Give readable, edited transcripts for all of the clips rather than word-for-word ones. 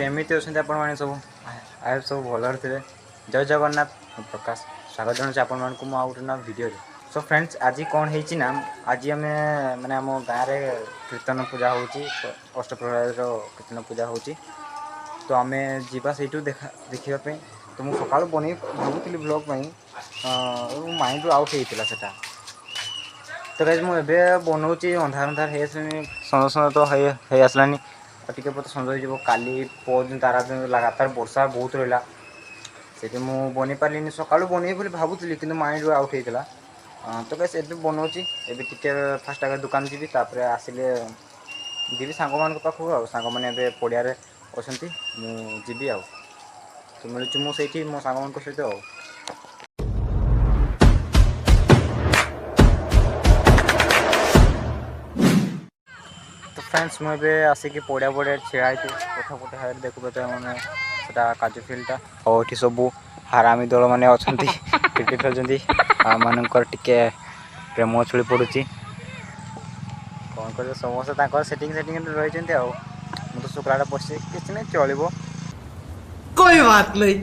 केमिति अछंती आपण माने सब आय सब भलर थे। जय जगन्नाथ प्रकाश स्वागत जनाऊँ आपण मानकु मो आउट ना वीडियो रे। सो फ्रेंड्स आज कौन है ना आज आम माने आम गाँव में कीर्तन पूजा होची अष्टप्रहर कीर्तन पूजा होची तो आम जीवा से देखा तो मुझे सका बन भावुली ब्लॉग माइंड आउट होता से तो गाइज मुझे बनाऊँगी अंधार अंधार है सन्द सन्द तो है आसलानी टे सन्द हो काली दिन तारा दिन लगातार वर्षा बहुत रहा से मुझे बन पारे सका बन बोली भावुली कि माइंड आउट होता तो गाइज एबे बनाऊँगी टे फास्ट आगे दुकान जी आसिले जी सांग मान पाखक आ सांग मैंने पड़िया अच्छा मुझी आ तो मिलूँ मुझे मो सांग मान सहित तो फ्रेंड्स मुझे आसिक पड़िया पड़िया छिड़ा कथा पटे हाई देखु मैंने काजू फिल्डटा और ये सब हारामी दल मैंने अच्छा क्रिकेट खेलुँच मानकर टिके प्रेम छुड़ी पड़ुची कौन कर समस्त सेटिंग रही तो शुक्ला पशि किसी नहीं चलो कोई बात नहीं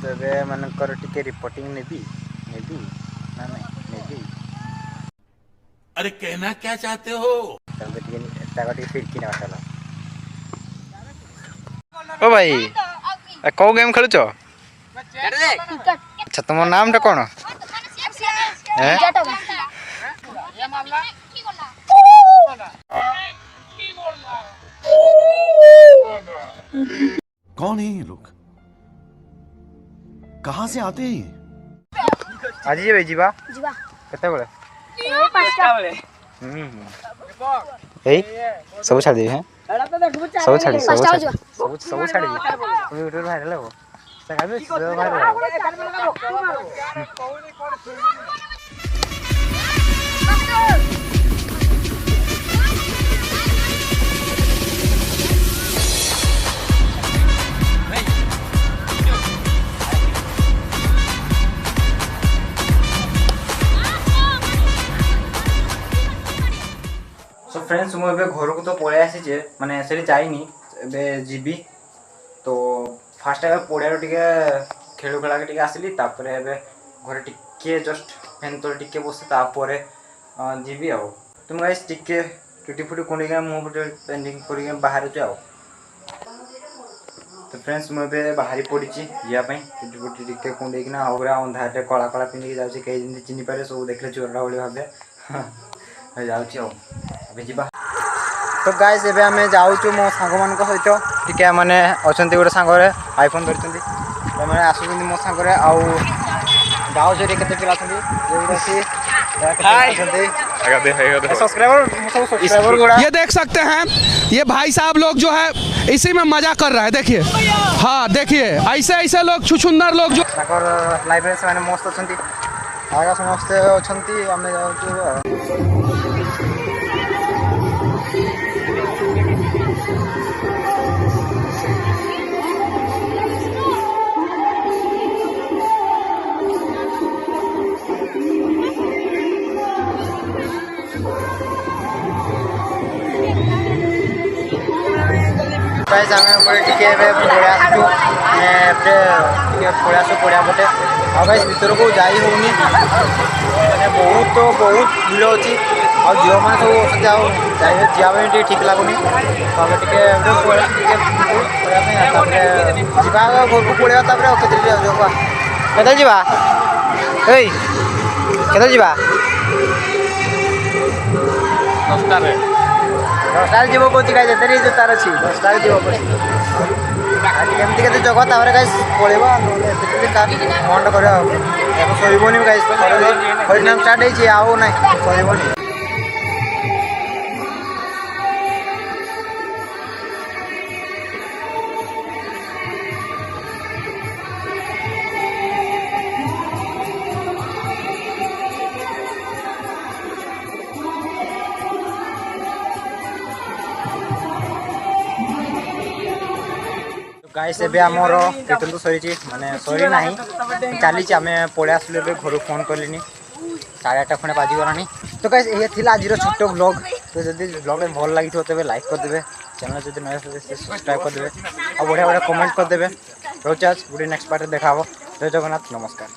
तो ये मानकर टिके रिपोर्टिंग नेबी ना नहीं अरे कहना क्या चाहते हो फिरकी ना चला ओ भाई कौ गेम खेलुच अच्छा तुम नाम टा कौन कौन है ये लोग कहाँ से आते हैं आज ये भाई जीवा केते बेले सब छाड़ दी हैं सब छाड़ी सब छाड़ी यूट्यूब वायरल हो सो फ्रेंड्स मुझे घर को तो पलि आसी माने से जाइनी जीवी तो फास्ट आगे पड़िया टे खेल खेला के आसली तापर घर टिके जस्ट फैन तो टिके बसे तापर जीवी आ तुम गाइस टिके टूटी फुटी कुंडी मुँह पेंडिंग कर बाहर आ तो फ्रेंड्स मुझे बाहरी पड़ी जावाई टूटी फुटी टिके कुंडे पूरा अंधारे कला कला पिंधिक जाऊँगी कहीं चिन्ह पारे सब देखले चोरा भाई भावे जाऊँ जा तो गाइस एबे आमे जाऊँ मो सांग मान सहित टिके मैंने अच्छा गोटे सांगे आईफोन धरती मैंने आसुँच मो सांगे आउ गाँव जो केते पिला सब्सक्राइबर ये देख सकते हैं ये भाई साहब लोग जो है इसी में मजा कर रहा है। देखिए हाँ देखिए ऐसे ऐसे लोग छुछुंदर लोग जो लाइब्रेरी से मैंने मस्त अच्छा आगे समस्ते अच्छा आम जाऊँ पड़ा पटे आईस भर को जा मैंने बहुत भीड़ अच्छी झील मैंने सब अच्छा जावाई ठीक लगुनि तो आम जा घर को पड़ा केते जावा केते जावा 10 जीव कौन गाई जो तार अच्छी 10 जीव केमती जग गाई पड़ेगा मंड कर शोबनी गाई हरिनाम स्टार्ट हो ना शोबनी गाइस एबे आमर कीर्तन तो सरी माने सरी ना चली आम पड़े आसलु घर फोन कलिनी 8:30 खंडे बाजीगलानी। तो गाइस ये आज छोट ब्लॉग तो जब ब्लॉग भल लगी तेज लाइक करदे चैनल जब नया सब्सक्राइब करदे और बढ़िया बढ़िया कमेंट करदे रोज आज गोटे नेक्स्ट पार्ट देखा जय जगन्नाथ नमस्कार।